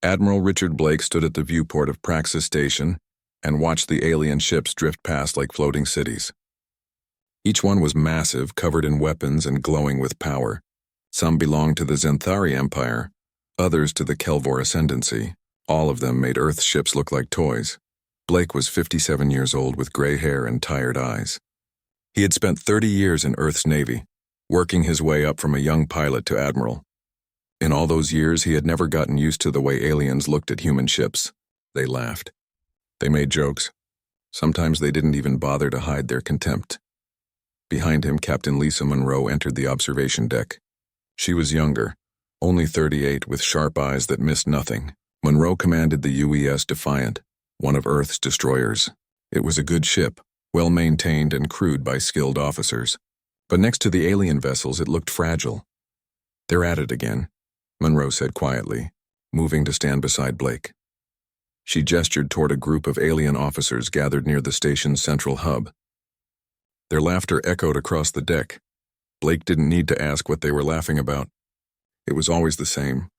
Admiral Richard Blake stood at the viewport of Praxis Station and watched the alien ships drift past like floating cities. Each one was massive, covered in weapons and glowing with power. Some belonged to the Zenthari Empire, others to the Kelvor Ascendancy. All of them made Earth's ships look like toys. Blake was 57 years old with gray hair and tired eyes. He had spent 30 years in Earth's Navy, working his way up from a young pilot to admiral. In all those years, he had never gotten used to the way aliens looked at human ships. They laughed. They made jokes. Sometimes they didn't even bother to hide their contempt. Behind him, Captain Lisa Monroe entered the observation deck. She was younger, only 38, with sharp eyes that missed nothing. Monroe commanded the UES Defiant, one of Earth's destroyers. It was a good ship, well-maintained and crewed by skilled officers. But next to the alien vessels, it looked fragile. "They're at it again," Monroe said quietly, moving to stand beside Blake. She gestured toward a group of alien officers gathered near the station's central hub. Their laughter echoed across the deck. Blake didn't need to ask what they were laughing about. It was always the same.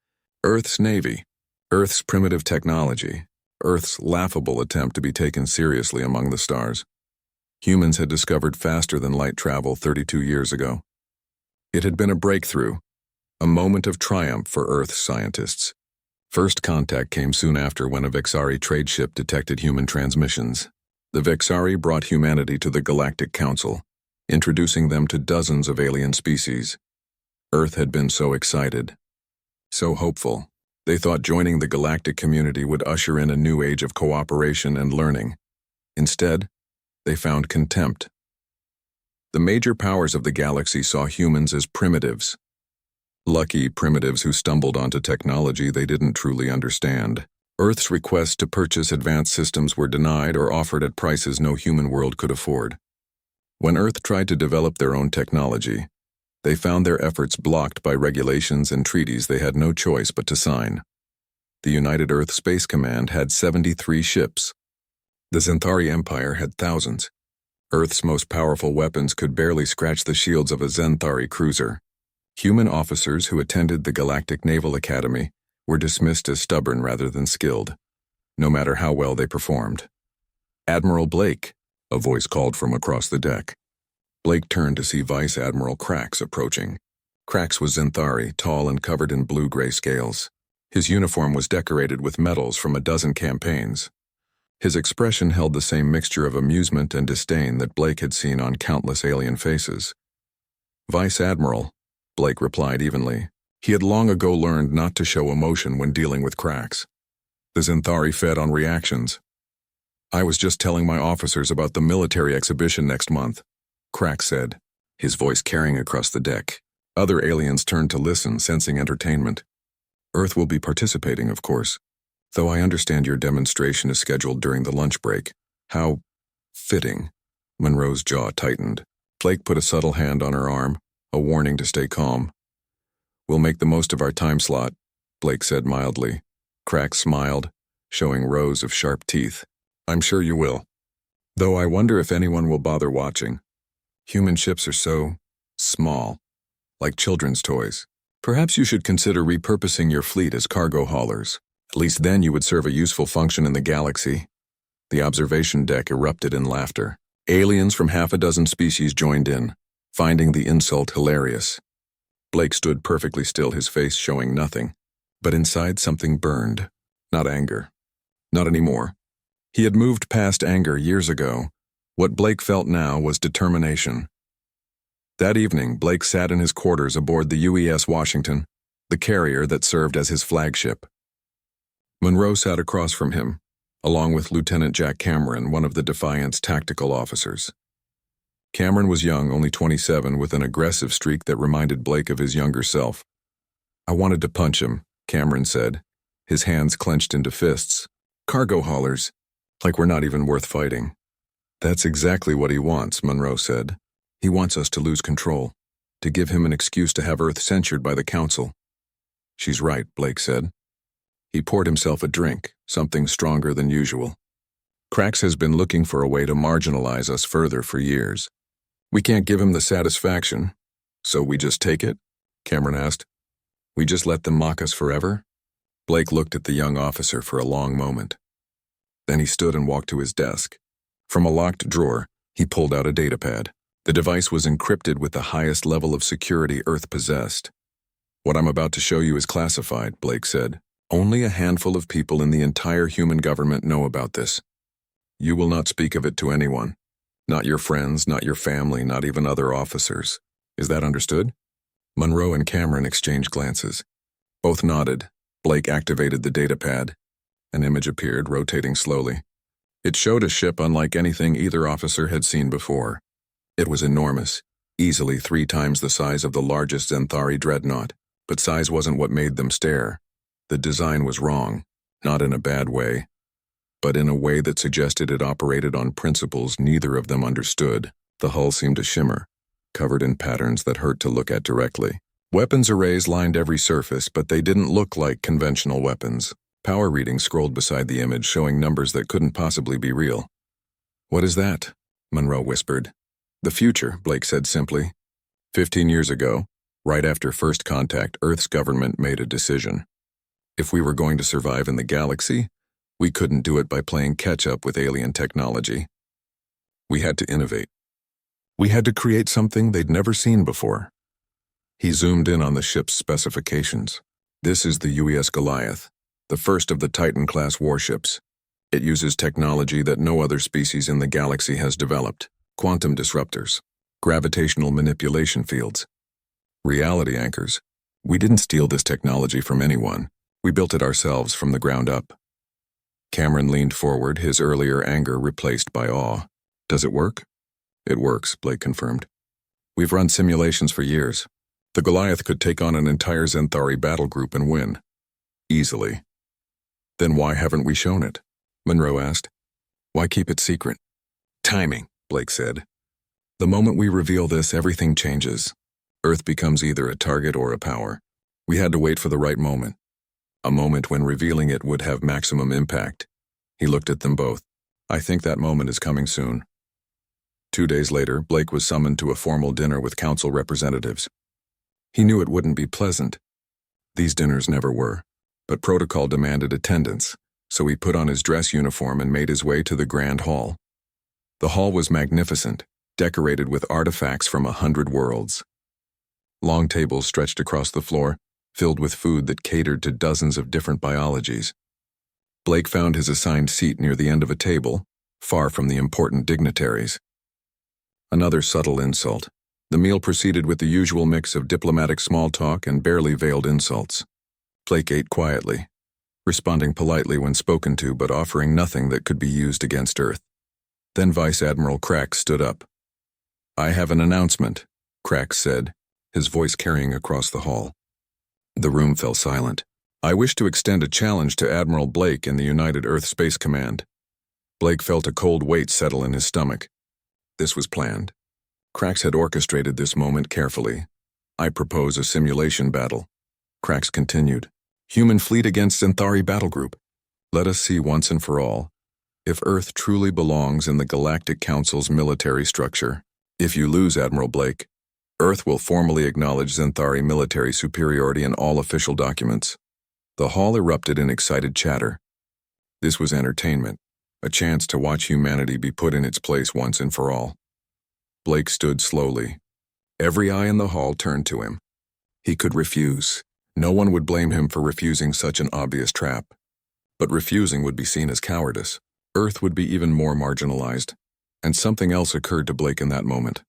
Earth's Navy, Earth's primitive technology, Earth's laughable attempt to be taken seriously among the stars. Humans had discovered faster-than-light travel 32 years ago. It had been a breakthrough, a moment of triumph for Earth's scientists. First contact came soon after when a Vexari trade ship detected human transmissions. The Vexari brought humanity to the Galactic Council, introducing them to dozens of alien species. Earth had been so excited, so hopeful. They thought joining the galactic community would usher in a new age of cooperation and learning. Instead, they found contempt. The major powers of the galaxy saw humans as primitives. Lucky primitives who stumbled onto technology they didn't truly understand. Earth's requests to purchase advanced systems were denied or offered at prices no human world could afford. When Earth tried to develop their own technology, they found their efforts blocked by regulations and treaties they had no choice but to sign. The United Earth Space Command had 73 ships. The Zenthari Empire had thousands. Earth's most powerful weapons could barely scratch the shields of a Zenthari cruiser. Human officers who attended the Galactic Naval Academy were dismissed as stubborn rather than skilled, no matter how well they performed. "Admiral Blake," a voice called from across the deck. Blake turned to see Vice Admiral Crax approaching. Crax was Zenthari, tall and covered in blue-gray scales. His uniform was decorated with medals from a dozen campaigns. His expression held the same mixture of amusement and disdain that Blake had seen on countless alien faces. "Vice Admiral," Blake replied evenly. He had long ago learned not to show emotion when dealing with Crax. The Zenthari fed on reactions. "I was just telling my officers about the military exhibition next month," Crax said, his voice carrying across the deck. Other aliens turned to listen, sensing entertainment. "Earth will be participating, of course. Though I understand your demonstration is scheduled during the lunch break. How fitting." Monroe's jaw tightened. Blake put a subtle hand on her arm, a warning to stay calm. "We'll make the most of our time slot," Blake said mildly. Crax smiled, showing rows of sharp teeth. "I'm sure you will. Though I wonder if anyone will bother watching. Human ships are so small, like children's toys. Perhaps you should consider repurposing your fleet as cargo haulers. At least then you would serve a useful function in the galaxy." The observation deck erupted in laughter. Aliens from half a dozen species joined in, finding the insult hilarious. Blake stood perfectly still, his face showing nothing. But inside something burned. Not anger. Not anymore. He had moved past anger years ago. What Blake felt now was determination. That evening, Blake sat in his quarters aboard the UES Washington, the carrier that served as his flagship. Monroe sat across from him, along with Lieutenant Jack Cameron, one of the Defiant's tactical officers. Cameron was young, only 27, with an aggressive streak that reminded Blake of his younger self. "I wanted to punch him," Cameron said, his hands clenched into fists. "Cargo haulers, like we're not even worth fighting." "That's exactly what he wants," Monroe said. "He wants us to lose control, to give him an excuse to have Earth censured by the Council." "She's right," Blake said. He poured himself a drink, something stronger than usual. "Crax has been looking for a way to marginalize us further for years. We can't give him the satisfaction, so we just take it?" Cameron asked. "We just let them mock us forever?" Blake looked at the young officer for a long moment. Then he stood and walked to his desk. From a locked drawer, he pulled out a datapad. The device was encrypted with the highest level of security Earth possessed. "What I'm about to show you is classified," Blake said. "Only a handful of people in the entire human government know about this. You will not speak of it to anyone. Not your friends, not your family, not even other officers. Is that understood?" Monroe and Cameron exchanged glances. Both nodded. Blake activated the datapad. An image appeared, rotating slowly. It showed a ship unlike anything either officer had seen before. It was enormous, easily 3 times the size of the largest Xanthari dreadnought, but size wasn't what made them stare. The design was wrong, not in a bad way, but in a way that suggested it operated on principles neither of them understood. The hull seemed to shimmer, covered in patterns that hurt to look at directly. Weapons arrays lined every surface, but they didn't look like conventional weapons. Power readings scrolled beside the image, showing numbers that couldn't possibly be real. "What is that?" Monroe whispered. "The future," Blake said simply. 15 years ago, right after first contact, Earth's government made a decision. If we were going to survive in the galaxy, we couldn't do it by playing catch-up with alien technology. We had to innovate. We had to create something they'd never seen before. He zoomed in on the ship's specifications. "This is the UES Goliath, the first of the Titan-class warships. It uses technology that no other species in the galaxy has developed. Quantum disruptors, gravitational manipulation fields, reality anchors. We didn't steal this technology from anyone. We built it ourselves from the ground up." Cameron leaned forward, his earlier anger replaced by awe. "Does it work?" "It works," Blake confirmed. "We've run simulations for years. The Goliath could take on an entire Xanthari battle group and win. Easily." "Then why haven't we shown it?" Monroe asked. "Why keep it secret?" "Timing," Blake said. "The moment we reveal this, everything changes. Earth becomes either a target or a power. We had to wait for the right moment. A moment when revealing it would have maximum impact." He looked at them both. "I think that moment is coming soon." 2 days later, Blake was summoned to a formal dinner with council representatives. He knew it wouldn't be pleasant. These dinners never were, but protocol demanded attendance, so he put on his dress uniform and made his way to the grand hall. The hall was magnificent, decorated with artifacts from 100 worlds. Long tables stretched across the floor, filled with food that catered to dozens of different biologies. Blake found his assigned seat near the end of a table, far from the important dignitaries. Another subtle insult. The meal proceeded with the usual mix of diplomatic small talk and barely veiled insults. Blake ate quietly, responding politely when spoken to but offering nothing that could be used against Earth. Then Vice Admiral Crax stood up. "I have an announcement," Crax said, his voice carrying across the hall. The room fell silent. "I wish to extend a challenge to Admiral Blake in the United Earth Space Command." Blake felt a cold weight settle in his stomach. This was planned. Crax had orchestrated this moment carefully. "I propose a simulation battle." Crax continued. "Human fleet against Xanthari battle group. Let us see once and for all if Earth truly belongs in the Galactic Council's military structure. If you lose, Admiral Blake, Earth will formally acknowledge Xanthari military superiority in all official documents." The hall erupted in excited chatter. This was entertainment, a chance to watch humanity be put in its place once and for all. Blake stood slowly. Every eye in the hall turned to him. He could refuse. No one would blame him for refusing such an obvious trap. But refusing would be seen as cowardice. Earth would be even more marginalized. And something else occurred to Blake in that moment.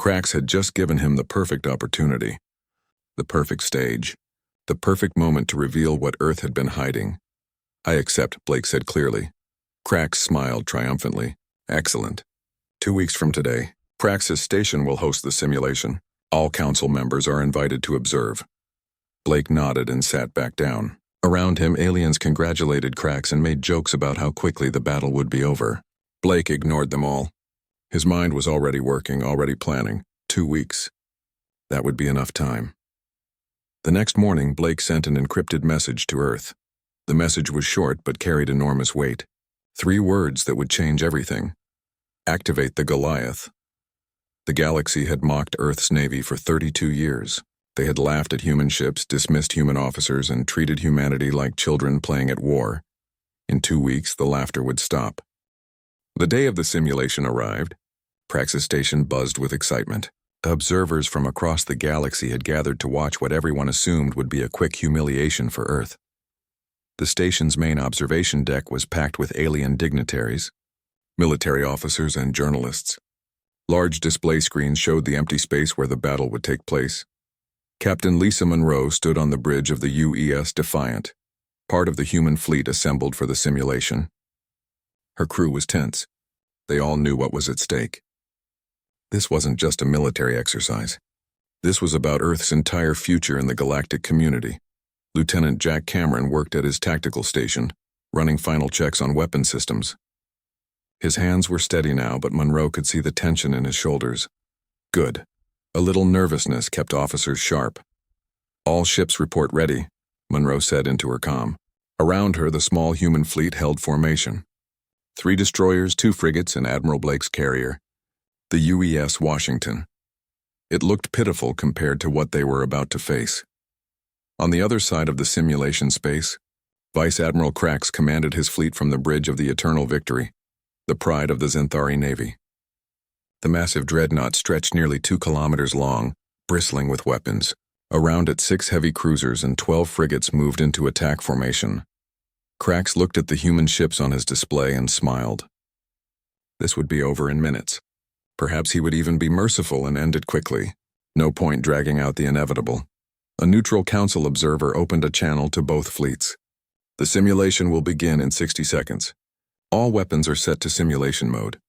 Crax had just given him the perfect opportunity. The perfect stage. The perfect moment to reveal what Earth had been hiding. "I accept," Blake said clearly. Crax smiled triumphantly. "Excellent. 2 weeks from today, Praxis Station will host the simulation. All council members are invited to observe." Blake nodded and sat back down. Around him, aliens congratulated Crax and made jokes about how quickly the battle would be over. Blake ignored them all. His mind was already working, already planning. 2 weeks. That would be enough time. The next morning, Blake sent an encrypted message to Earth. The message was short but carried enormous weight. 3 words that would change everything. Activate the Goliath. The galaxy had mocked Earth's navy for 32 years. They had laughed at human ships, dismissed human officers, and treated humanity like children playing at war. In 2 weeks, the laughter would stop. The day of the simulation arrived. Praxis Station buzzed with excitement. Observers from across the galaxy had gathered to watch what everyone assumed would be a quick humiliation for Earth. The station's main observation deck was packed with alien dignitaries, military officers, and journalists. Large display screens showed the empty space where the battle would take place. Captain Lisa Monroe stood on the bridge of the UES Defiant, part of the human fleet assembled for the simulation. Her crew was tense. They all knew what was at stake. This wasn't just a military exercise. This was about Earth's entire future in the galactic community. Lieutenant Jack Cameron worked at his tactical station, running final checks on weapon systems. His hands were steady now, but Monroe could see the tension in his shoulders. Good. A little nervousness kept officers sharp. "All ships report ready," Monroe said into her comm. Around her, the small human fleet held formation. 3 destroyers, 2 frigates, and Admiral Blake's carrier, the UES Washington. It looked pitiful compared to what they were about to face. On the other side of the simulation space, Vice Admiral Krax commanded his fleet from the bridge of the Eternal Victory, the pride of the Xanthari Navy. The massive dreadnought stretched nearly 2 kilometers long, bristling with weapons. Around it, 6 heavy cruisers and 12 frigates moved into attack formation. Krax looked at the human ships on his display and smiled. This would be over in minutes. Perhaps he would even be merciful and end it quickly. No point dragging out the inevitable. A neutral council observer opened a channel to both fleets. "The simulation will begin in 60 seconds. All weapons are set to simulation mode.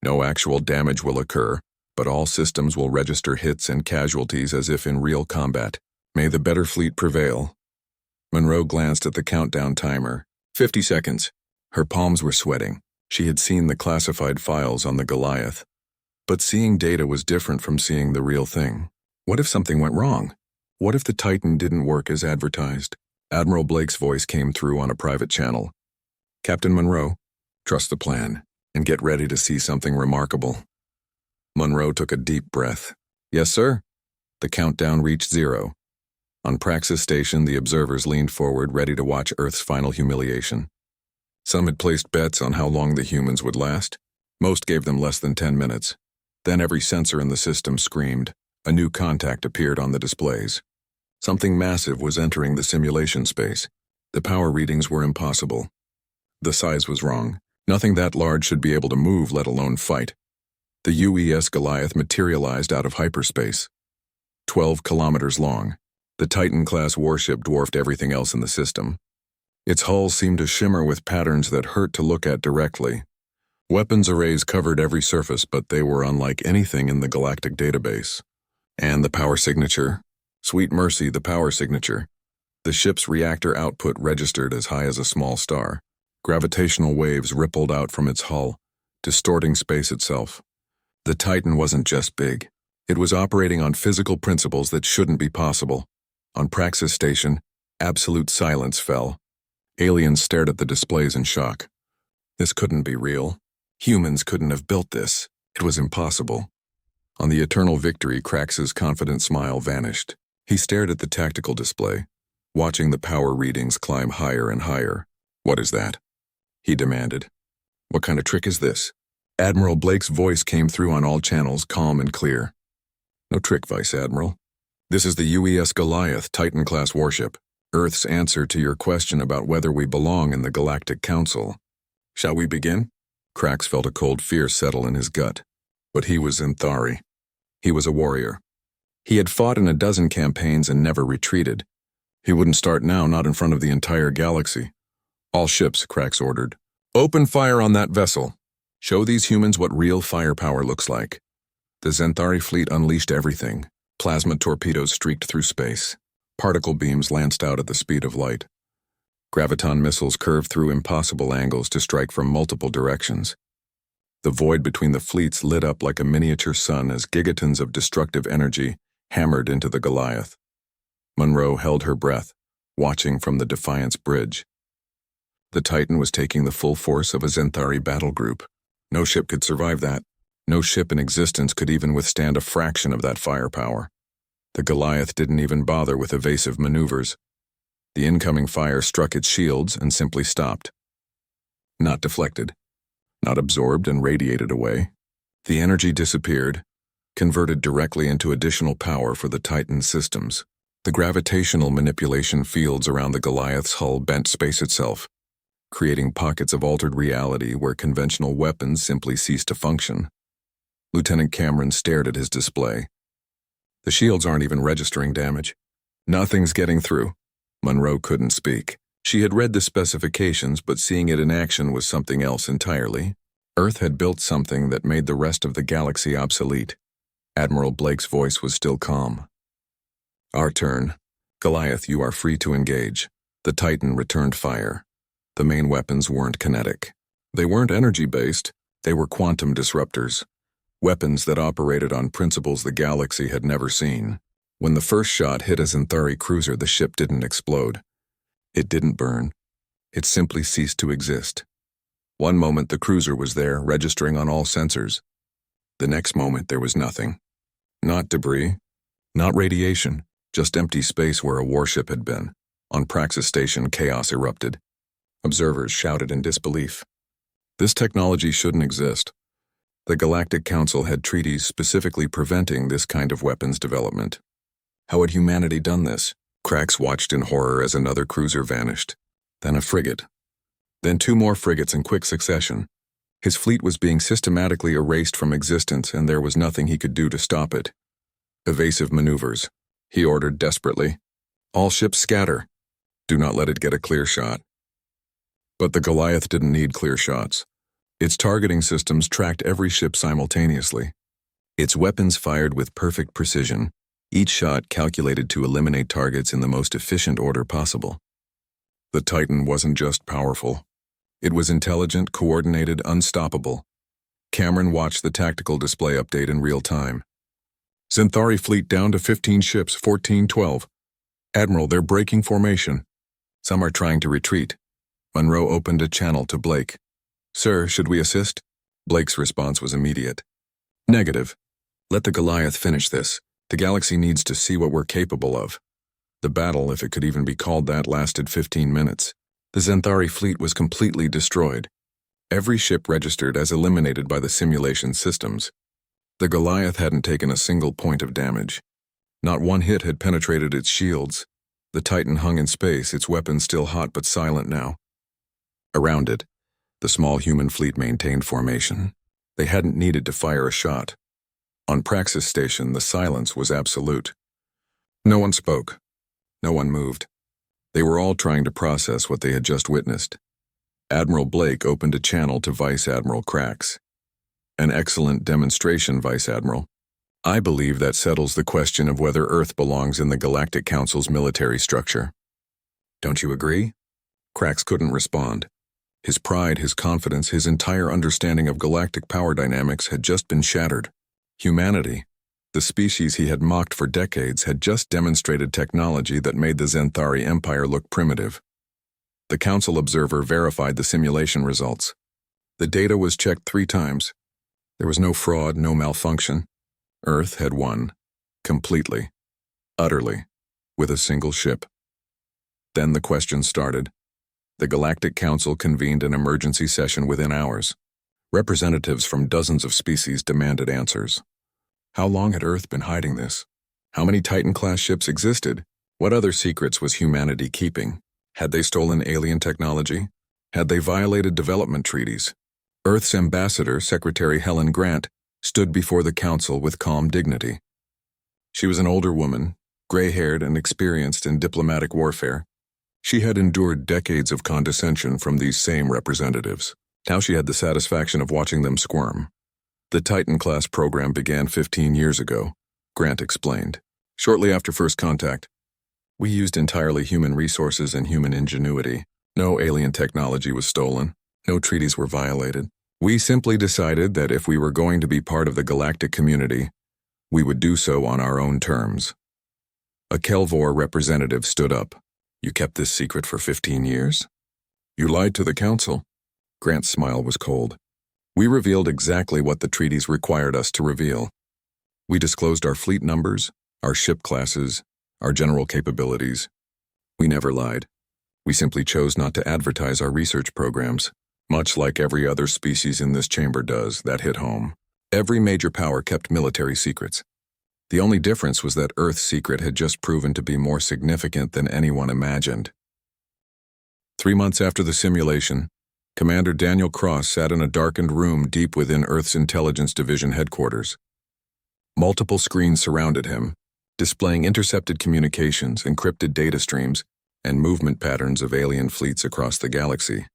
No actual damage will occur, but all systems will register hits and casualties as if in real combat. May the better fleet prevail." Monroe glanced at the countdown timer. 50 seconds. Her palms were sweating. She had seen the classified files on the Goliath. But seeing data was different from seeing the real thing. What if something went wrong? What if the Titan didn't work as advertised? Admiral Blake's voice came through on a private channel. "Captain Monroe, trust the plan, and get ready to see something remarkable." Monroe took a deep breath. "Yes, sir." The countdown reached 0. On Praxis Station, the observers leaned forward, ready to watch Earth's final humiliation. Some had placed bets on how long the humans would last. Most gave them less than 10 minutes. Then every sensor in the system screamed. A new contact appeared on the displays. Something massive was entering the simulation space. The power readings were impossible. The size was wrong. Nothing that large should be able to move, let alone fight. The UES Goliath materialized out of hyperspace. 12 kilometers long, the Titan-class warship dwarfed everything else in the system. Its hull seemed to shimmer with patterns that hurt to look at directly. Weapons arrays covered every surface, but they were unlike anything in the galactic database. And the power signature? Sweet mercy, the power signature. The ship's reactor output registered as high as a small star. Gravitational waves rippled out from its hull, distorting space itself. The Titan wasn't just big. It was operating on physical principles that shouldn't be possible. On Praxis Station, absolute silence fell. Aliens stared at the displays in shock. This couldn't be real. Humans couldn't have built this. It was impossible. On the Eternal Victory, Krax's confident smile vanished. He stared at the tactical display, watching the power readings climb higher and higher. "What is that?" he demanded. "What kind of trick is this?" Admiral Blake's voice came through on all channels, calm and clear. "No trick, Vice Admiral. This is the UES Goliath Titan-class warship. Earth's answer to your question about whether we belong in the Galactic Council. Shall we begin?" Krax felt a cold fear settle in his gut. But he was Xanthari. He was a warrior. He had fought in a dozen campaigns and never retreated. He wouldn't start now, not in front of the entire galaxy. "All ships," Krax ordered. "Open fire on that vessel. Show these humans what real firepower looks like." The Xanthari fleet unleashed everything. Plasma torpedoes streaked through space. Particle beams lanced out at the speed of light. Graviton missiles curved through impossible angles to strike from multiple directions. The void between the fleets lit up like a miniature sun as gigatons of destructive energy hammered into the Goliath. Monroe held her breath, watching from the Defiance bridge. The Titan was taking the full force of a Xanthari battle group. No ship could survive that. No ship in existence could even withstand a fraction of that firepower. The Goliath didn't even bother with evasive maneuvers. The incoming fire struck its shields and simply stopped. Not deflected, not absorbed and radiated away. The energy disappeared, converted directly into additional power for the Titan systems. The gravitational manipulation fields around the Goliath's hull bent space itself, creating pockets of altered reality where conventional weapons simply ceased to function. Lieutenant Cameron stared at his display. The shields aren't even registering damage. Nothing's getting through. Monroe couldn't speak. She had read the specifications, but seeing it in action was something else entirely. Earth had built something that made the rest of the galaxy obsolete. Admiral Blake's voice was still calm. Our turn. Goliath, you are free to engage. The Titan returned fire. The main weapons weren't kinetic. They weren't energy-based. They were quantum disruptors. Weapons that operated on principles the galaxy had never seen. When the first shot hit a Xanthari cruiser, the ship didn't explode. It didn't burn. It simply ceased to exist. One moment the cruiser was there, registering on all sensors. The next moment there was nothing. Not debris, not radiation, just empty space where a warship had been. On Praxis Station, chaos erupted. Observers shouted in disbelief. This technology shouldn't exist. The Galactic Council had treaties specifically preventing this kind of weapons development. How had humanity done this? Krax watched in horror as another cruiser vanished. Then a frigate. Then two more frigates in quick succession. His fleet was being systematically erased from existence, and there was nothing he could do to stop it. Evasive maneuvers. He ordered desperately. All ships scatter. Do not let it get a clear shot. But the Goliath didn't need clear shots. Its targeting systems tracked every ship simultaneously. Its weapons fired with perfect precision, each shot calculated to eliminate targets in the most efficient order possible. The Titan wasn't just powerful. It was intelligent, coordinated, unstoppable. Cameron watched the tactical display update in real time. Xanthari fleet down to 15 ships, 14-12. Admiral, they're breaking formation. Some are trying to retreat. Monroe opened a channel to Blake. Sir, should we assist? Blake's response was immediate. Negative. Let the Goliath finish this. The galaxy needs to see what we're capable of. The battle, if it could even be called that, lasted 15 minutes. The Xanthari fleet was completely destroyed. Every ship registered as eliminated by the simulation systems. The Goliath hadn't taken a single point of damage. Not one hit had penetrated its shields. The Titan hung in space, its weapons still hot but silent now. Around it, the small human fleet maintained formation. They hadn't needed to fire a shot. On Praxis Station, the silence was absolute. No one spoke. No one moved. They were all trying to process what they had just witnessed. Admiral Blake opened a channel to Vice Admiral Krax. An excellent demonstration, Vice Admiral. I believe that settles the question of whether Earth belongs in the Galactic Council's military structure. Don't you agree? Krax couldn't respond. His pride, his confidence, his entire understanding of galactic power dynamics had just been shattered. Humanity, the species he had mocked for decades, had just demonstrated technology that made the Xanthari Empire look primitive. The Council observer verified the simulation results. The data was checked 3 times. There was no fraud, no malfunction. Earth had won. Completely. Utterly. With a single ship. Then the questions started. The Galactic Council convened an emergency session within hours. Representatives from dozens of species demanded answers. How long had Earth been hiding this? How many Titan-class ships existed? What other secrets was humanity keeping? Had they stolen alien technology? Had they violated development treaties? Earth's ambassador, Secretary Helen Grant, stood before the Council with calm dignity. She was an older woman, gray-haired and experienced in diplomatic warfare. She had endured decades of condescension from these same representatives. Now she had the satisfaction of watching them squirm. The Titan-class program began 15 years ago, Grant explained. Shortly after first contact, we used entirely human resources and human ingenuity. No alien technology was stolen. No treaties were violated. We simply decided that if we were going to be part of the galactic community, we would do so on our own terms. A Kelvor representative stood up. You kept this secret for 15 years? You lied to the Council. Grant's smile was cold. We revealed exactly what the treaties required us to reveal. We disclosed our fleet numbers, our ship classes, our general capabilities. We never lied. We simply chose not to advertise our research programs, much like every other species in this chamber does. That hit home. Every major power kept military secrets. The only difference was that Earth's secret had just proven to be more significant than anyone imagined. 3 months after the simulation, Commander Daniel Cross sat in a darkened room deep within Earth's Intelligence Division headquarters. Multiple screens surrounded him, displaying intercepted communications, encrypted data streams, and movement patterns of alien fleets across the galaxy.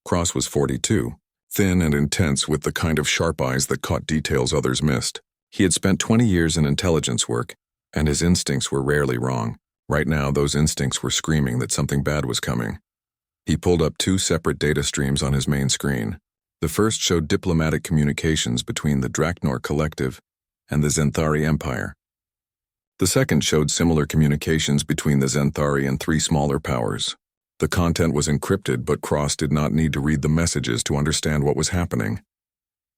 Cross was 42, thin and intense with the kind of sharp eyes that caught details others missed. He had spent 20 years in intelligence work, and his instincts were rarely wrong. Right now, those instincts were screaming that something bad was coming. He pulled up 2 separate data streams on his main screen. The first showed diplomatic communications between the Draknor Collective and the Zenthari Empire. The second showed similar communications between the Zenthari and 3 smaller powers. The content was encrypted, but Cross did not need to read the messages to understand what was happening.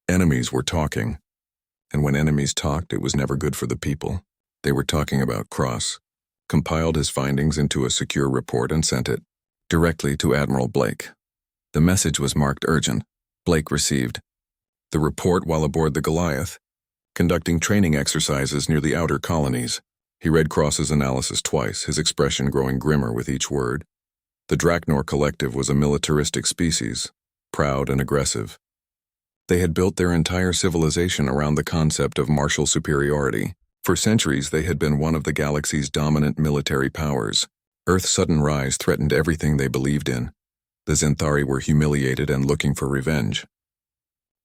Enemies were talking. And when enemies talked, it was never good for the people. They were talking about Cross, compiled his findings into a secure report and sent it directly to Admiral Blake. The message was marked urgent. Blake received the report while aboard the Goliath, conducting training exercises near the outer colonies. He read Cross's analysis twice, his expression growing grimmer with each word. The Draknor Collective was a militaristic species, proud and aggressive. They had built their entire civilization around the concept of martial superiority. For centuries, they had been one of the galaxy's dominant military powers. Earth's sudden rise threatened everything they believed in. The Zenthari were humiliated and looking for revenge.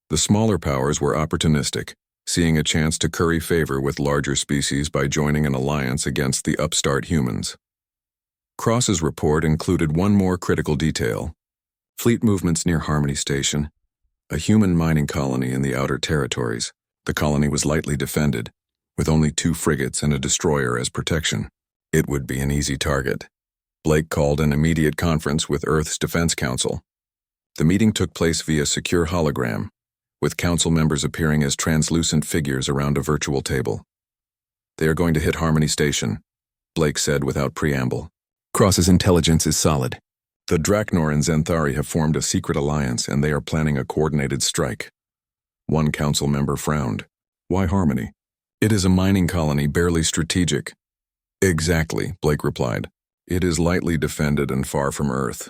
The smaller powers were opportunistic, seeing a chance to curry favor with larger species by joining an alliance against the upstart humans. Cross's report included one more critical detail: fleet movements near Harmony Station, a human mining colony in the outer territories. The colony was lightly defended, with only 2 frigates and a destroyer as protection. It would be an easy target. Blake called an immediate conference with Earth's Defense Council. The meeting took place via secure hologram, with council members appearing as translucent figures around a virtual table. "They are going to hit Harmony Station," Blake said without preamble. "Cross's intelligence is solid. The Draknor and Zenthari have formed a secret alliance, and they are planning a coordinated strike." One council member frowned. "Why Harmony? It is a mining colony, barely strategic." "Exactly," Blake replied. "It is lightly defended and far from Earth.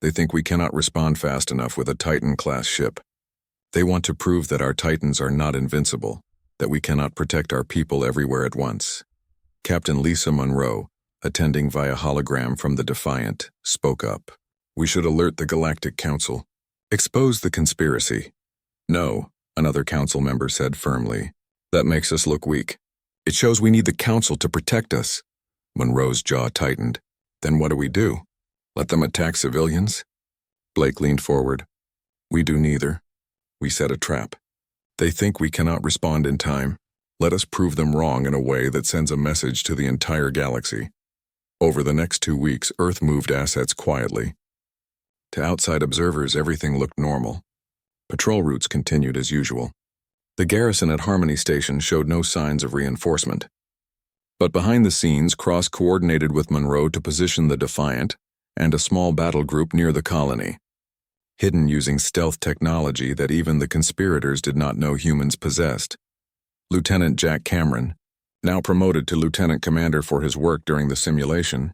They think we cannot respond fast enough with a Titan-class ship. They want to prove that our Titans are not invincible, that we cannot protect our people everywhere at once." Captain Lisa Monroe, attending via hologram from the Defiant, spoke up. "We should alert the Galactic Council. Expose the conspiracy." "No," another council member said firmly. "That makes us look weak. It shows we need the Council to protect us." Monroe's jaw tightened. "Then what do? Let them attack civilians?" Blake leaned forward. "We do neither. We set a trap. They think we cannot respond in time. Let us prove them wrong in a way that sends a message to the entire galaxy." Over the next 2 weeks, Earth moved assets quietly. To outside observers, everything looked normal. Patrol routes continued as usual. The garrison at Harmony Station showed no signs of reinforcement. But behind the scenes, Cross coordinated with Monroe to position the Defiant and a small battle group near the colony, hidden using stealth technology that even the conspirators did not know humans possessed. Lieutenant Jack Cameron, now promoted to lieutenant commander for his work during the simulation,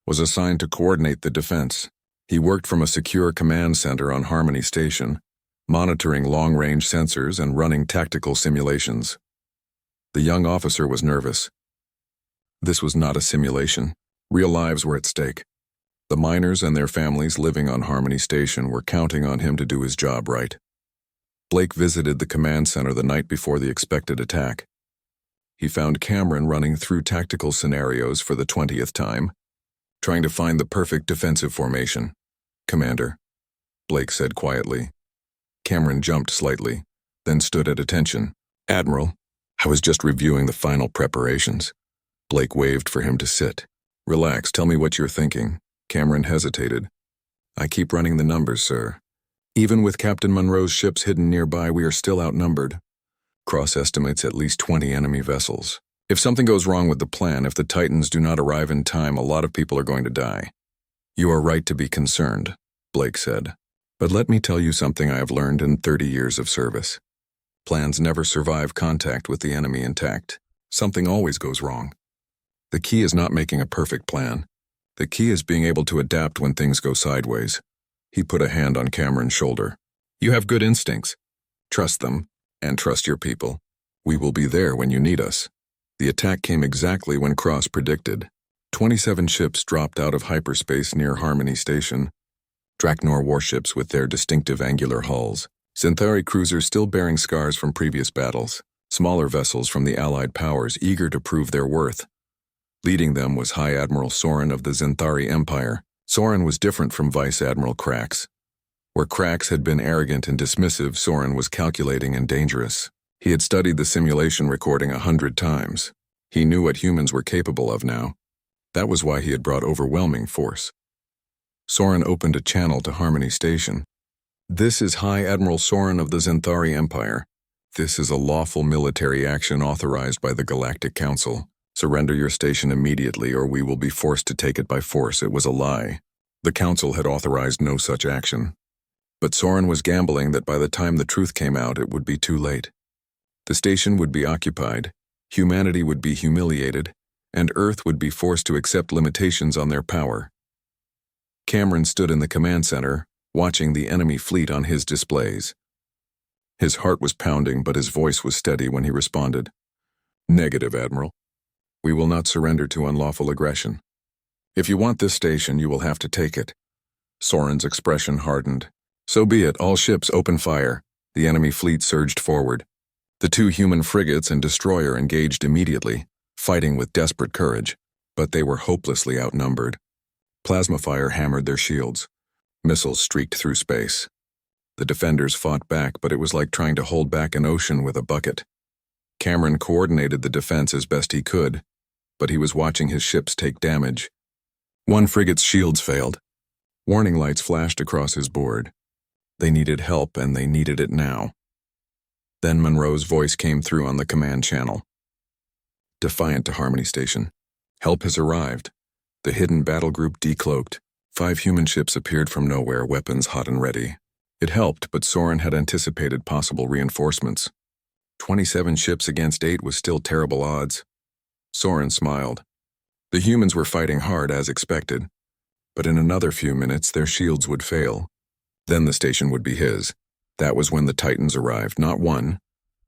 was assigned to coordinate the defense. He worked from a secure command center on Harmony Station, monitoring long-range sensors and running tactical simulations. The young officer was nervous. This was not a simulation. Real lives were at stake. The miners and their families living on Harmony Station were counting on him to do his job right. Blake visited the command center the night before the expected attack. He found Cameron running through tactical scenarios for the 20th time, trying to find the perfect defensive formation. "Commander," Blake said quietly. Cameron jumped slightly, then stood at attention. "Admiral, I was just reviewing the final preparations." Blake waved for him to sit. "Relax, tell me what you're thinking." Cameron hesitated. "I keep running the numbers, sir. Even with Captain Monroe's ships hidden nearby, we are still outnumbered. Cross estimates at least 20 enemy vessels. If something goes wrong with the plan, if the Titans do not arrive in time, a lot of people are going to die. You are right to be concerned, Blake said. But let me tell you something I have learned in 30 years of service. Plans never survive contact with the enemy intact. Something always goes wrong. The key is not making a perfect plan. The key is being able to adapt when things go sideways. He put a hand on Cameron's shoulder. You have good instincts. Trust them, and trust your people. We will be there when you need us. The attack came exactly when Cross predicted. 27 ships dropped out of hyperspace near Harmony Station. Draknor warships with their distinctive angular hulls. Centauri cruisers still bearing scars from previous battles. Smaller vessels from the Allied powers eager to prove their worth. Leading them was High Admiral Soren of the Centauri Empire. Soren was different from Vice Admiral Krax. Where Krax had been arrogant and dismissive, Soren was calculating and dangerous. He had studied the simulation recording 100 times. He knew what humans were capable of now. That was why he had brought overwhelming force. Soren opened a channel to Harmony Station. This is High Admiral Soren of the Centauri Empire. This is a lawful military action authorized by the Galactic Council. Surrender your station immediately or we will be forced to take it by force. It was a lie. The Council had authorized no such action. But Soren was gambling that by the time the truth came out, it would be too late. The station would be occupied, humanity would be humiliated, and Earth would be forced to accept limitations on their power. Cameron stood in the command center, watching the enemy fleet on his displays. His heart was pounding, but his voice was steady when he responded. Negative, Admiral. We will not surrender to unlawful aggression. If you want this station, you will have to take it. Soren's expression hardened. So be it, all ships open fire. The enemy fleet surged forward. The 2 human frigates and destroyer engaged immediately, fighting with desperate courage, but they were hopelessly outnumbered. Plasma fire hammered their shields. Missiles streaked through space. The defenders fought back, but it was like trying to hold back an ocean with a bucket. Cameron coordinated the defense as best he could, but he was watching his ships take damage. One frigate's shields failed. Warning lights flashed across his board. They needed help, and they needed it now. Then Monroe's voice came through on the command channel. Defiant to Harmony Station. Help has arrived. The hidden battle group decloaked. 5 human ships appeared from nowhere, weapons hot and ready. It helped, but Soren had anticipated possible reinforcements. 27 ships against 8 was still terrible odds. Soren smiled. The humans were fighting hard as expected, but in another few minutes their shields would fail. Then the station would be his. That was when the Titans arrived, not 1,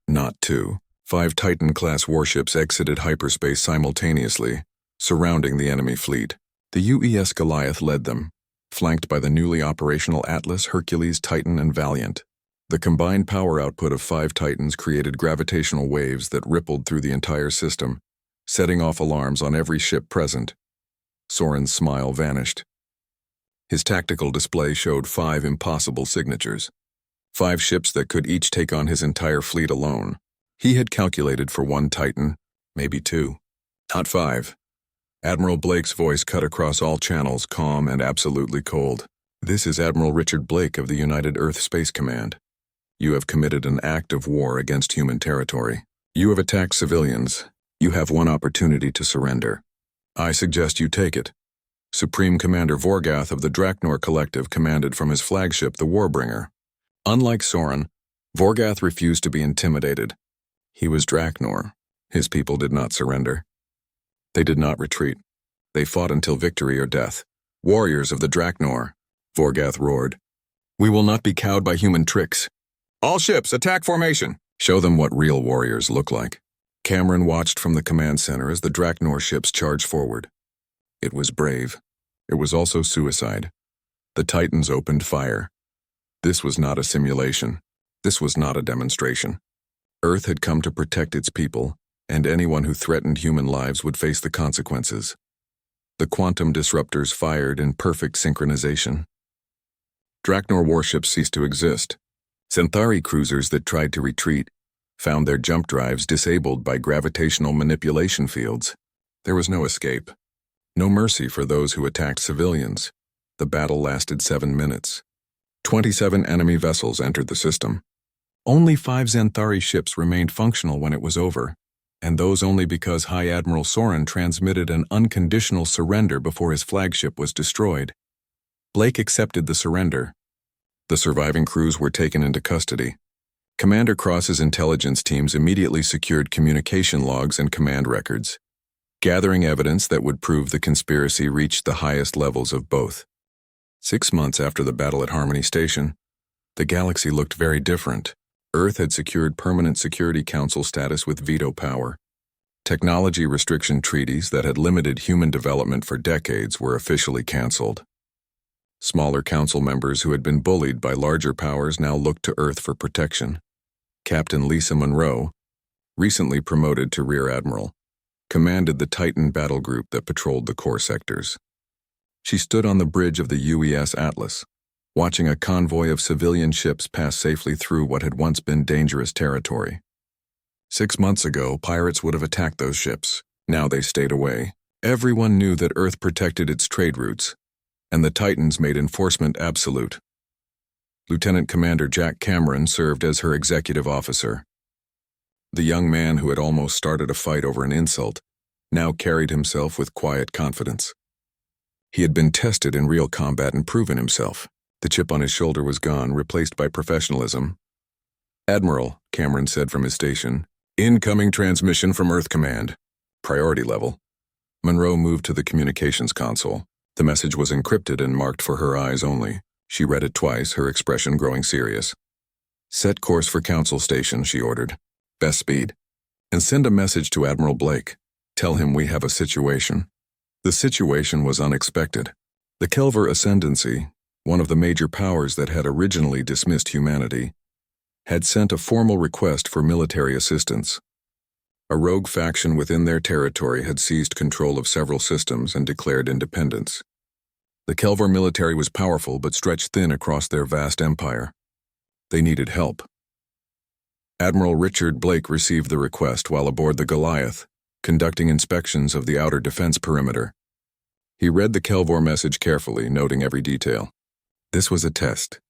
not 2. 5 Titan-class warships exited hyperspace simultaneously, surrounding the enemy fleet. The UES Goliath led them, flanked by the newly operational Atlas, Hercules, Titan, and Valiant. The combined power output of 5 Titans created gravitational waves that rippled through the entire system, setting off alarms on every ship present. Soren's smile vanished. His tactical display showed 5 impossible signatures. 5 ships that could each take on his entire fleet alone. He had calculated for 1 Titan, maybe 2. Not 5. Admiral Blake's voice cut across all channels, calm and absolutely cold. This is Admiral Richard Blake of the United Earth Space Command. You have committed an act of war against human territory. You have attacked civilians. You have 1 opportunity to surrender. I suggest you take it. Supreme Commander Vorgath of the Draknor Collective commanded from his flagship, the Warbringer. Unlike Soren, Vorgath refused to be intimidated. He was Draknor. His people did not surrender. They did not retreat. They fought until victory or death. Warriors of the Draknor, Vorgath roared. We will not be cowed by human tricks. All ships, attack formation. Show them what real warriors look like. Cameron watched from the command center as the Draknor ships charged forward. It was brave. It was also suicide. The Titans opened fire. This was not a simulation. This was not a demonstration. Earth had come to protect its people, and anyone who threatened human lives would face the consequences. The quantum disruptors fired in perfect synchronization. Draknor warships ceased to exist. Centauri cruisers that tried to retreat found their jump drives disabled by gravitational manipulation fields. There was no escape. No mercy for those who attacked civilians. The battle lasted 7 minutes. 27 enemy vessels entered the system. Only 5 Centauri ships remained functional when it was over. and those only because High Admiral Soren transmitted an unconditional surrender before his flagship was destroyed. Blake accepted the surrender. The surviving crews were taken into custody. Commander Cross's intelligence teams immediately secured communication logs and command records, gathering evidence that would prove the conspiracy reached the highest levels of both. 6 months after the battle at Harmony Station, the galaxy looked very different. Earth had secured permanent Security Council status with veto power. Technology restriction treaties that had limited human development for decades were officially canceled. Smaller council members who had been bullied by larger powers now looked to Earth for protection. Captain Lisa Monroe, recently promoted to Rear Admiral, commanded the Titan battle group that patrolled the core sectors. She stood on the bridge of the UES Atlas, watching a convoy of civilian ships pass safely through what had once been dangerous territory. 6 months ago, pirates would have attacked those ships. Now they stayed away. Everyone knew that Earth protected its trade routes, and the Titans made enforcement absolute. Lieutenant Commander Jack Cameron served as her executive officer. The young man who had almost started a fight over an insult now carried himself with quiet confidence. He had been tested in real combat and proven himself. The chip on his shoulder was gone, replaced by professionalism. "Admiral," Cameron said from his station, "incoming transmission from Earth Command. Priority level." Monroe moved to the communications console. The message was encrypted and marked for her eyes only. She read it twice, her expression growing serious. "Set course for Council Station," she ordered. "Best speed. And send a message to Admiral Blake. Tell him we have a situation." The situation was unexpected. The Kelvor Ascendancy, one of the major powers that had originally dismissed humanity, had sent a formal request for military assistance. A rogue faction within their territory had seized control of several systems and declared independence. The Kelvor military was powerful but stretched thin across their vast empire. They needed help. Admiral Richard Blake received the request while aboard the Goliath, conducting inspections of the outer defense perimeter. He read the Kelvor message carefully, noting every detail. This was a test.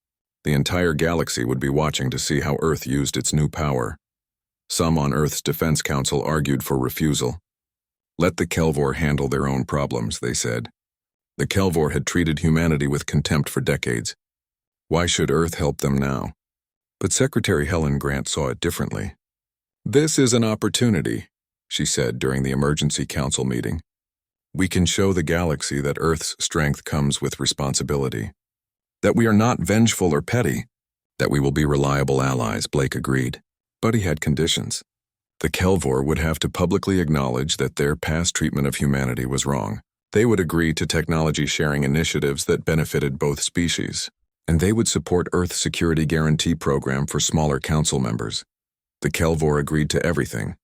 The entire galaxy would be watching to see how Earth used its new power. Some on Earth's Defense Council argued for refusal. Let the Kelvor handle their own problems, they said. The Kelvor had treated humanity with contempt for decades. Why should Earth help them now? But Secretary Helen Grant saw it differently. "This is an opportunity," she said during the emergency council meeting. "We can show the galaxy that Earth's strength comes with responsibility. That we are not vengeful or petty. That we will be reliable allies," Blake agreed. But he had conditions. The Kelvor would have to publicly acknowledge that their past treatment of humanity was wrong. They would agree to technology-sharing initiatives that benefited both species. And they would support Earth's security guarantee program for smaller council members. The Kelvor agreed to everything.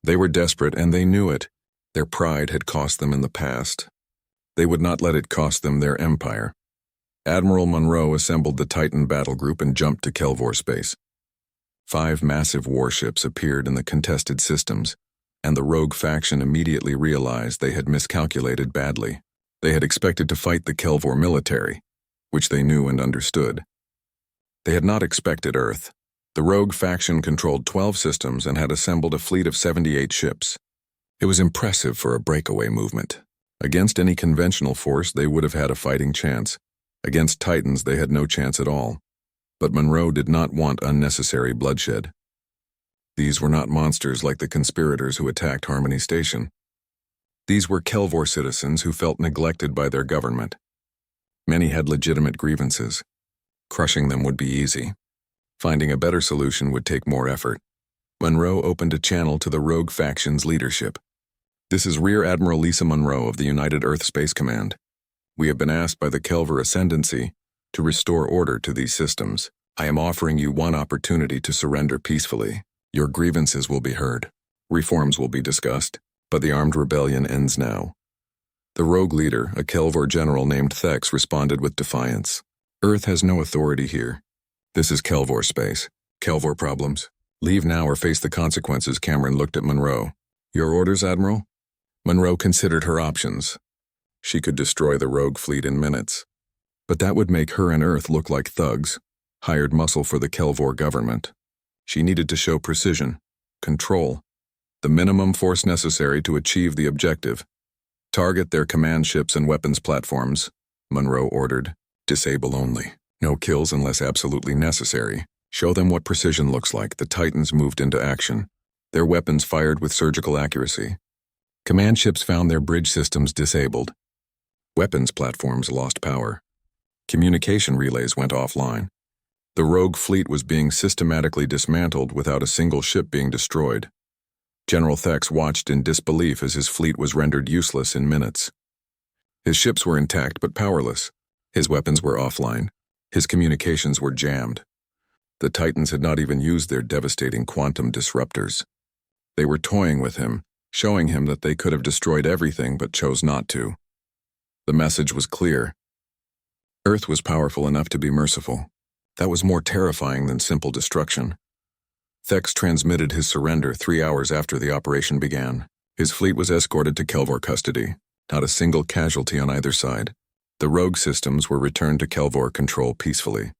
They were desperate and they knew it. Their pride had cost them in the past. They would not let it cost them their empire. Admiral Monroe assembled the Titan battle group and jumped to Kelvor space. 5 massive warships appeared in the contested systems, and the rogue faction immediately realized they had miscalculated badly. They had expected to fight the Kelvor military, which they knew and understood. They had not expected Earth. The rogue faction controlled 12 systems and had assembled a fleet of 78 ships. It was impressive for a breakaway movement. Against any conventional force, they would have had a fighting chance. Against Titans, they had no chance at all. But Monroe did not want unnecessary bloodshed. These were not monsters like the conspirators who attacked Harmony Station. These were Kelvor citizens who felt neglected by their government. Many had legitimate grievances. Crushing them would be easy. Finding a better solution would take more effort. Monroe opened a channel to the rogue faction's leadership. "This is Rear Admiral Lisa Monroe of the United Earth Space Command. We have been asked by the Kelvor Ascendancy to restore order to these systems. I am offering you one opportunity to surrender peacefully. Your grievances will be heard. Reforms will be discussed, but the armed rebellion ends now." The rogue leader, a Kelvor general named Thex, responded with defiance. "Earth has no authority here. This is Kelvor space. Kelvor problems. Leave now or face the consequences." Cameron looked at Monroe. "Your orders, Admiral?" Monroe considered her options. She could destroy the rogue fleet in minutes. But that would make her and Earth look like thugs, hired muscle for the Kelvor government. She needed to show precision, control. the minimum force necessary to achieve the objective. Target their command ships and weapons platforms, Monroe ordered. Disable only. No kills unless absolutely necessary. Show them what precision looks like. The Titans moved into action. Their weapons fired with surgical accuracy. Command ships found their bridge systems disabled. Weapons platforms lost power. Communication relays went offline. The rogue fleet was being systematically dismantled without a single ship being destroyed. General Thex watched in disbelief as his fleet was rendered useless in minutes. His ships were intact but powerless. His weapons were offline. His communications were jammed. The Titans had not even used their devastating quantum disruptors. They were toying with him, showing him that they could have destroyed everything but chose not to. The message was clear. Earth was powerful enough to be merciful. That was more terrifying than simple destruction. Thex transmitted his surrender 3 hours after the operation began. His fleet was escorted to Kelvor custody. Not a single casualty on either side. The rogue systems were returned to Kelvor control peacefully.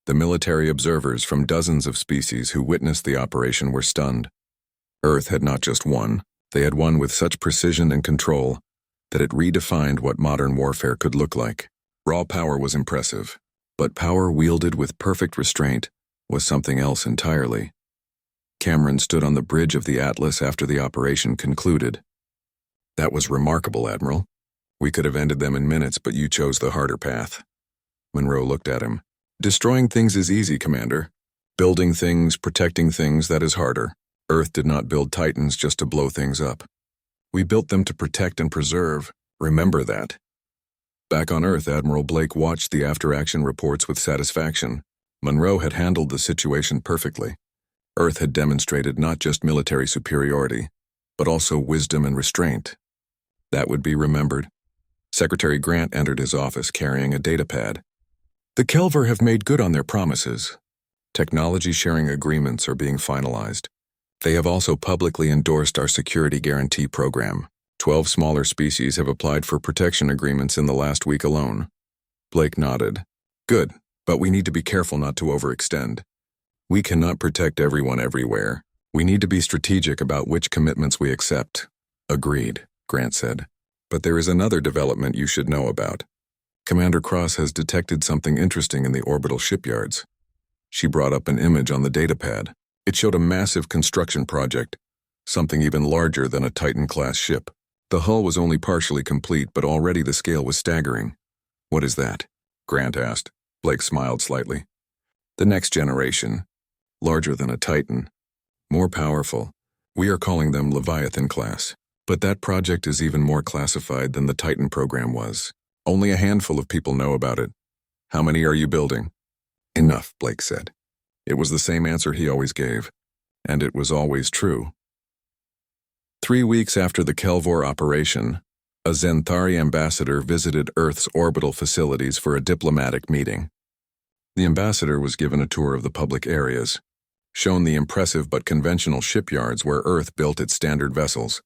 The military observers from dozens of species who witnessed the operation were stunned. Earth had not just won, they had won with such precision and control that it redefined what modern warfare could look like. Raw power was impressive, but power wielded with perfect restraint was something else entirely. Cameron stood on the bridge of the Atlas after the operation concluded. That was remarkable, Admiral. We could have ended them in minutes, but you chose the harder path. Monroe looked at him. Destroying things is easy, Commander. Building things, protecting things, that is harder. Earth did not build Titans just to blow things up. We built them to protect and preserve. Remember that. Back on Earth, Admiral Blake watched the after-action reports with satisfaction. Monroe had handled the situation perfectly. Earth had demonstrated not just military superiority, but also wisdom and restraint. That would be remembered. Secretary Grant entered his office carrying a datapad. The Kelvor have made good on their promises. Technology sharing agreements are being finalized. They have also publicly endorsed our security guarantee program. 12 smaller species have applied for protection agreements in the last week alone. Blake nodded. Good, but we need to be careful not to overextend. We cannot protect everyone everywhere. We need to be strategic about which commitments we accept. Agreed, Grant said. But there is another development you should know about. Commander Cross has detected something interesting in the orbital shipyards. She brought up an image on the datapad. It showed a massive construction project, something even larger than a Titan-class ship. The hull was only partially complete, but already the scale was staggering. What is that? Grant asked. Blake smiled slightly. The next generation. Larger than a Titan. More powerful. We are calling them Leviathan class. But that project is even more classified than the Titan program was. Only a handful of people know about it. How many are you building? Enough, Blake said. It was the same answer he always gave, and it was always true. 3 weeks after the Kelvor operation, a Zenthari ambassador visited Earth's orbital facilities for a diplomatic meeting. The ambassador was given a tour of the public areas, shown the impressive but conventional shipyards where Earth built its standard vessels.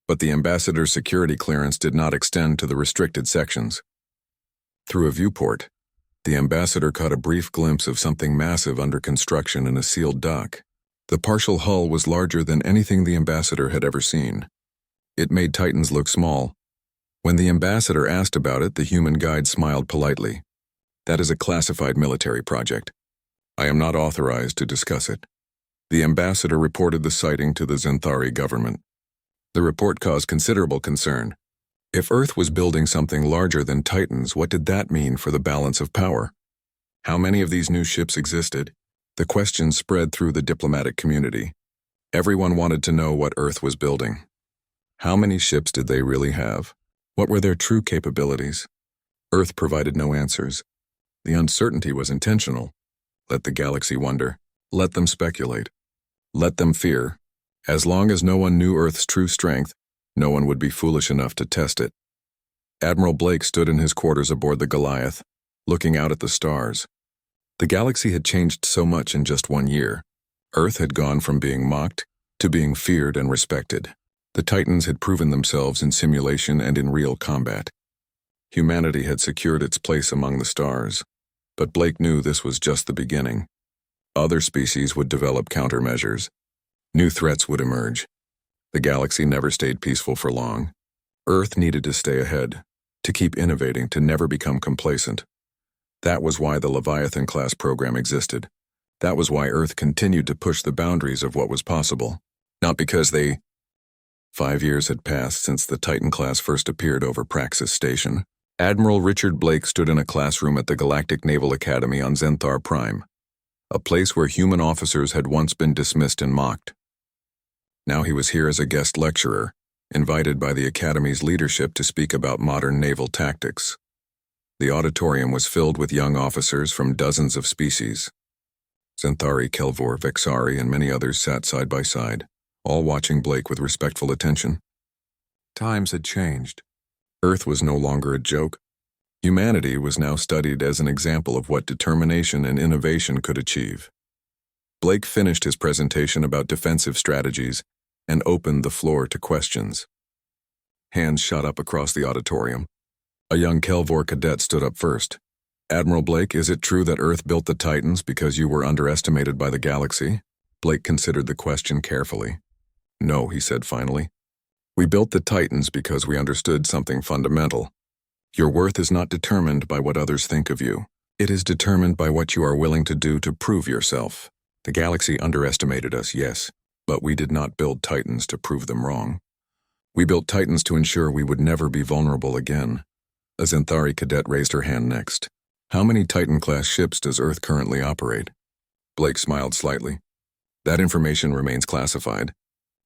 But the ambassador's security clearance did not extend to the restricted sections. Through a viewport, the ambassador caught a brief glimpse of something massive under construction in a sealed dock. The partial hull was larger than anything the ambassador had ever seen. It made Titans look small. When the ambassador asked about it, the human guide smiled politely. That is a classified military project. I am not authorized to discuss it. The ambassador reported the sighting to the Zenthari government. The report caused considerable concern. If Earth was building something larger than Titans, what did that mean for the balance of power? How many of these new ships existed? The question spread through the diplomatic community. Everyone wanted to know what Earth was building. How many ships did they really have? What were their true capabilities? Earth provided no answers. The uncertainty was intentional. Let the galaxy wonder. Let them speculate. Let them fear. As long as no one knew Earth's true strength, no one would be foolish enough to test it. Admiral Blake stood in his quarters aboard the Goliath, looking out at the stars. The galaxy had changed so much in just 1 year. Earth had gone from being mocked to being feared and respected. The Titans had proven themselves in simulation and in real combat. Humanity had secured its place among the stars, but Blake knew this was just the beginning. Other species would develop countermeasures. New threats would emerge. The galaxy never stayed peaceful for long. Earth needed to stay ahead, to keep innovating, to never become complacent. That was why the Leviathan-class program existed. That was why Earth continued to push the boundaries of what was possible. Not because they... 5 years had passed since the Titan-class first appeared over Praxis Station. Admiral Richard Blake stood in a classroom at the Galactic Naval Academy on Zenthar Prime, a place where human officers had once been dismissed and mocked. Now he was here as a guest lecturer, invited by the Academy's leadership to speak about modern naval tactics. The auditorium was filled with young officers from dozens of species. Zenthari, Kelvor, Vexari, and many others sat side by side, all watching Blake with respectful attention. Times had changed. Earth was no longer a joke. Humanity was now studied as an example of what determination and innovation could achieve. Blake finished his presentation about defensive strategies and opened the floor to questions. Hands shot up across the auditorium. A young Kelvor cadet stood up first. "Admiral Blake, is it true that Earth built the Titans because you were underestimated by the galaxy?" Blake considered the question carefully. "No," he said finally. "We built the Titans because we understood something fundamental. Your worth is not determined by what others think of you. It is determined by what you are willing to do to prove yourself. The galaxy underestimated us, yes, but we did not build Titans to prove them wrong. We built Titans to ensure we would never be vulnerable again." A Zenthari cadet raised her hand next. "How many Titan-class ships does Earth currently operate?" Blake smiled slightly. "That information remains classified,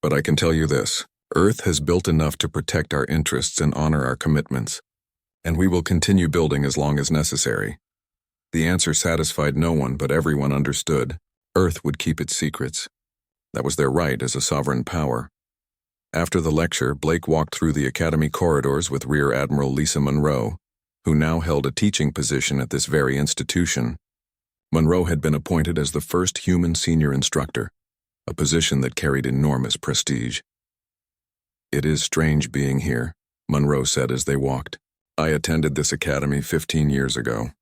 but I can tell you this. Earth has built enough to protect our interests and honor our commitments, and we will continue building as long as necessary." The answer satisfied no one, but everyone understood. Earth would keep its secrets. That was their right as a sovereign power. After the lecture, Blake walked through the Academy corridors with Rear Admiral Lisa Monroe, who now held a teaching position at this very institution. Monroe had been appointed as the first human senior instructor, a position that carried enormous prestige. "It is strange being here," Monroe said as they walked. "I attended this academy 15 years ago.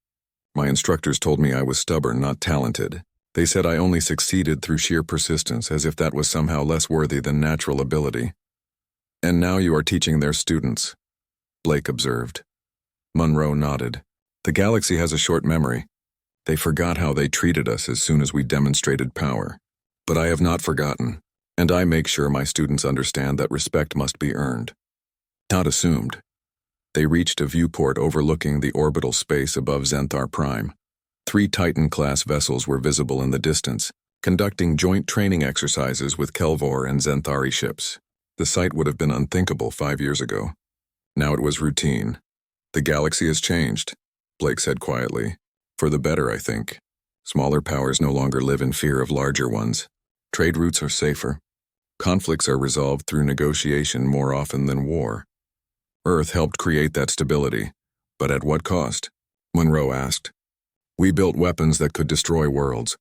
My instructors told me I was stubborn, not talented. They said I only succeeded through sheer persistence, as if that was somehow less worthy than natural ability. And now you are teaching their students," Blake observed. Monroe nodded. "The galaxy has a short memory. They forgot how they treated us as soon as we demonstrated power. But I have not forgotten, and I make sure my students understand that respect must be earned, not assumed." They reached a viewport overlooking the orbital space above Zenthar Prime. 3 Titan-class vessels were visible in the distance, conducting joint training exercises with Kelvor and Zenthari ships. The sight would have been unthinkable 5 years ago. Now it was routine. "The galaxy has changed," Blake said quietly. "For the better, I think. Smaller powers no longer live in fear of larger ones. Trade routes are safer. Conflicts are resolved through negotiation more often than war. Earth helped create that stability, but at what cost?" Monroe asked. "We built weapons that could destroy worlds.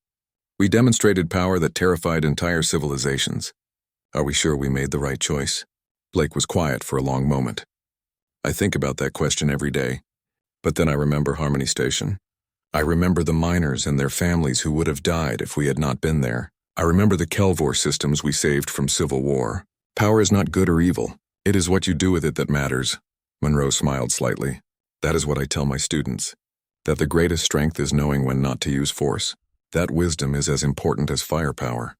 We demonstrated power that terrified entire civilizations. Are we sure we made the right choice?" Blake was quiet for a long moment. "I think about that question every day, but then I remember Harmony Station. I remember the miners and their families who would have died if we had not been there. I remember the Kelvor systems we saved from civil war. Power is not good or evil. It is what you do with it that matters." Monroe smiled slightly. "That is what I tell my students, that the greatest strength is knowing when not to use force. That wisdom is as important as firepower."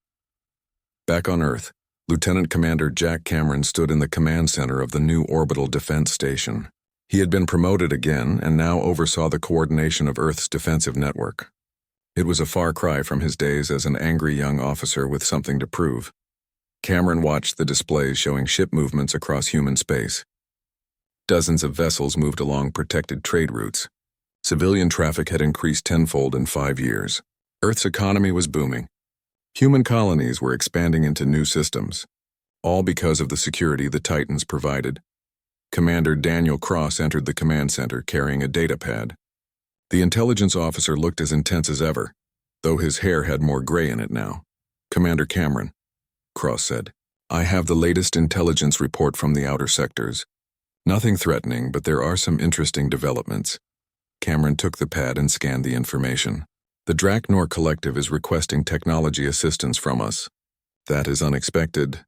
Back on Earth, Lieutenant Commander Jack Cameron stood in the command center of the new orbital defense station. He had been promoted again and now oversaw the coordination of Earth's defensive network. It was a far cry from his days as an angry young officer with something to prove. Cameron watched the displays showing ship movements across human space. Dozens of vessels moved along protected trade routes. Civilian traffic had increased tenfold in 5 years. Earth's economy was booming. Human colonies were expanding into new systems, all because of the security the Titans provided. Commander Daniel Cross entered the command center carrying a data pad. The intelligence officer looked as intense as ever, though his hair had more gray in it now. "Commander Cameron," Cross said, "I have the latest intelligence report from the outer sectors. Nothing threatening, but there are some interesting developments." Cameron took the pad and scanned the information. "The Draknor Collective is requesting technology assistance from us." "That is unexpected."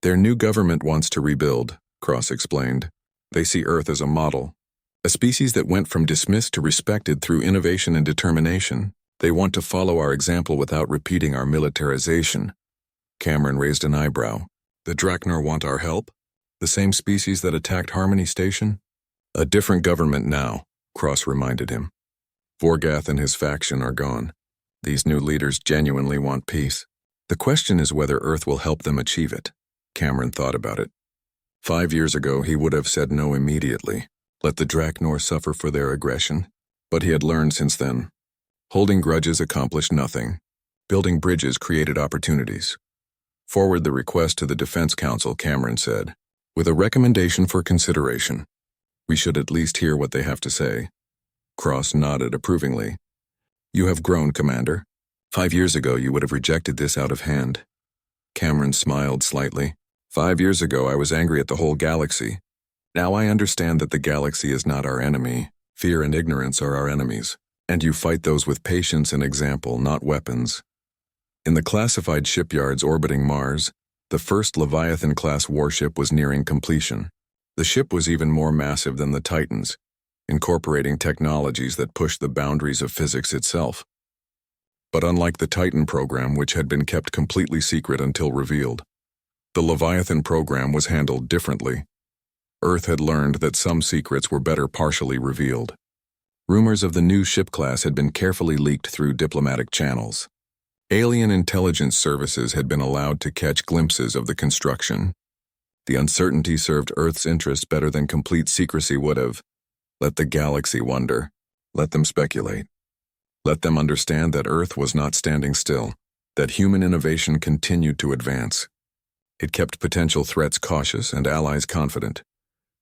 Their new government wants to rebuild, Cross explained. They see Earth as a model, a species that went from dismissed to respected through innovation and determination. They want to follow our example without repeating our militarization. Cameron raised an eyebrow. The Draknor want our help? The same species that attacked Harmony Station? A different government now, Cross reminded him. Vorgath and his faction are gone. These new leaders genuinely want peace. The question is whether Earth will help them achieve it. Cameron thought about it. 5 years ago, he would have said no immediately. Let the Draknor suffer for their aggression. But he had learned since then. Holding grudges accomplished nothing. Building bridges created opportunities. Forward the request to the Defense Council, Cameron said, with a recommendation for consideration. We should at least hear what they have to say. Cross nodded approvingly. You have grown, Commander. 5 years ago, you would have rejected this out of hand. Cameron smiled slightly. 5 years ago, I was angry at the whole galaxy. Now I understand that the galaxy is not our enemy. Fear and ignorance are our enemies. And you fight those with patience and example, not weapons. In the classified shipyards orbiting Mars, the first Leviathan-class warship was nearing completion. The ship was even more massive than the Titans, incorporating technologies that pushed the boundaries of physics itself. But unlike the Titan program, which had been kept completely secret until revealed, the Leviathan program was handled differently. Earth had learned that some secrets were better partially revealed. Rumors of the new ship class had been carefully leaked through diplomatic channels. Alien intelligence services had been allowed to catch glimpses of the construction. The uncertainty served Earth's interests better than complete secrecy would have. Let the galaxy wonder. Let them speculate. Let them understand that Earth was not standing still, that human innovation continued to advance. It kept potential threats cautious and allies confident.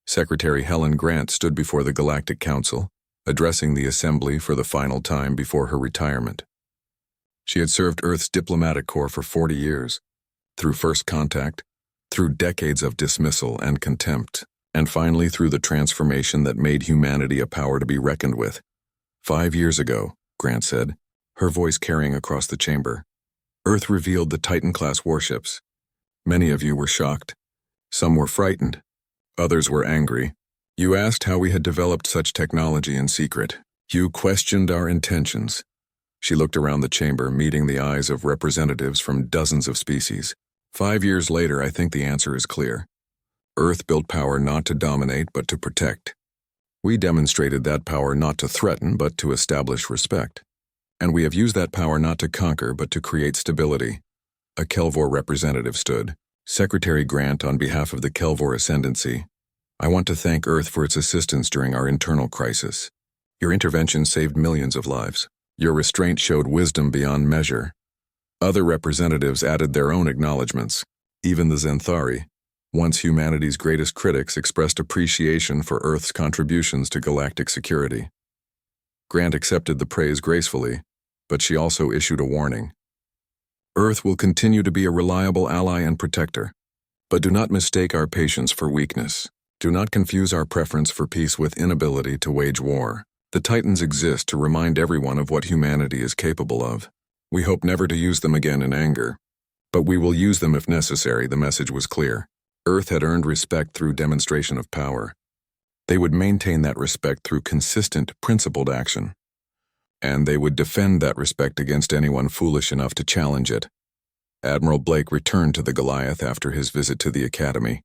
Secretary Helen Grant stood before the Galactic Council, addressing the Assembly for the final time before her retirement. She had served Earth's diplomatic corps for 40 years, through first contact, through decades of dismissal and contempt, and finally through the transformation that made humanity a power to be reckoned with. 5 years ago, Grant said, her voice carrying across the chamber, Earth revealed the Titan-class warships. Many of you were shocked. Some were frightened. Others were angry. You asked how we had developed such technology in secret. You questioned our intentions. She looked around the chamber, meeting the eyes of representatives from dozens of species. 5 years later, I think the answer is clear. Earth built power not to dominate, but to protect. We demonstrated that power not to threaten, but to establish respect. And we have used that power not to conquer, but to create stability. A Kelvor representative stood. Secretary Grant, on behalf of the Kelvor Ascendancy, I want to thank Earth for its assistance during our internal crisis. Your intervention saved millions of lives. Your restraint showed wisdom beyond measure. Other representatives added their own acknowledgments. Even the Zenthari, once humanity's greatest critics, expressed appreciation for Earth's contributions to galactic security. Grant accepted the praise gracefully, but she also issued a warning. Earth will continue to be a reliable ally and protector, but do not mistake our patience for weakness. Do not confuse our preference for peace with inability to wage war. The Titans exist to remind everyone of what humanity is capable of. We hope never to use them again in anger. But we will use them if necessary, the message was clear. Earth had earned respect through demonstration of power. They would maintain that respect through consistent, principled action. And they would defend that respect against anyone foolish enough to challenge it. Admiral Blake returned to the Goliath after his visit to the Academy.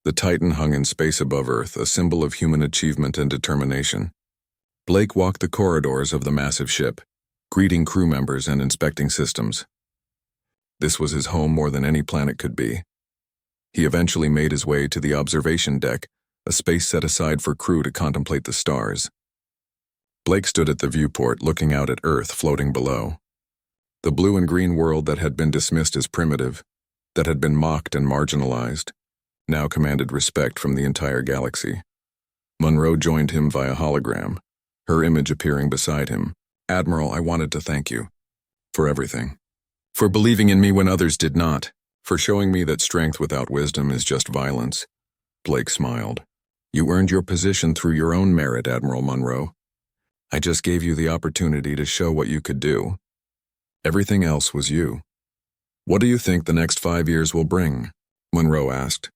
The Titan hung in space above Earth, a symbol of human achievement and determination. Blake walked the corridors of the massive ship, greeting crew members and inspecting systems. This was his home more than any planet could be. He eventually made his way to the observation deck, a space set aside for crew to contemplate the stars. Blake stood at the viewport, looking out at Earth floating below. The blue and green world that had been dismissed as primitive, that had been mocked and marginalized, now commanded respect from the entire galaxy. Monroe joined him via hologram, her image appearing beside him. Admiral, I wanted to thank you. For everything. For believing in me when others did not. For showing me that strength without wisdom is just violence. Blake smiled. You earned your position through your own merit, Admiral Monroe. I just gave you the opportunity to show what you could do. Everything else was you. What do you think the next 5 years will bring? Monroe asked.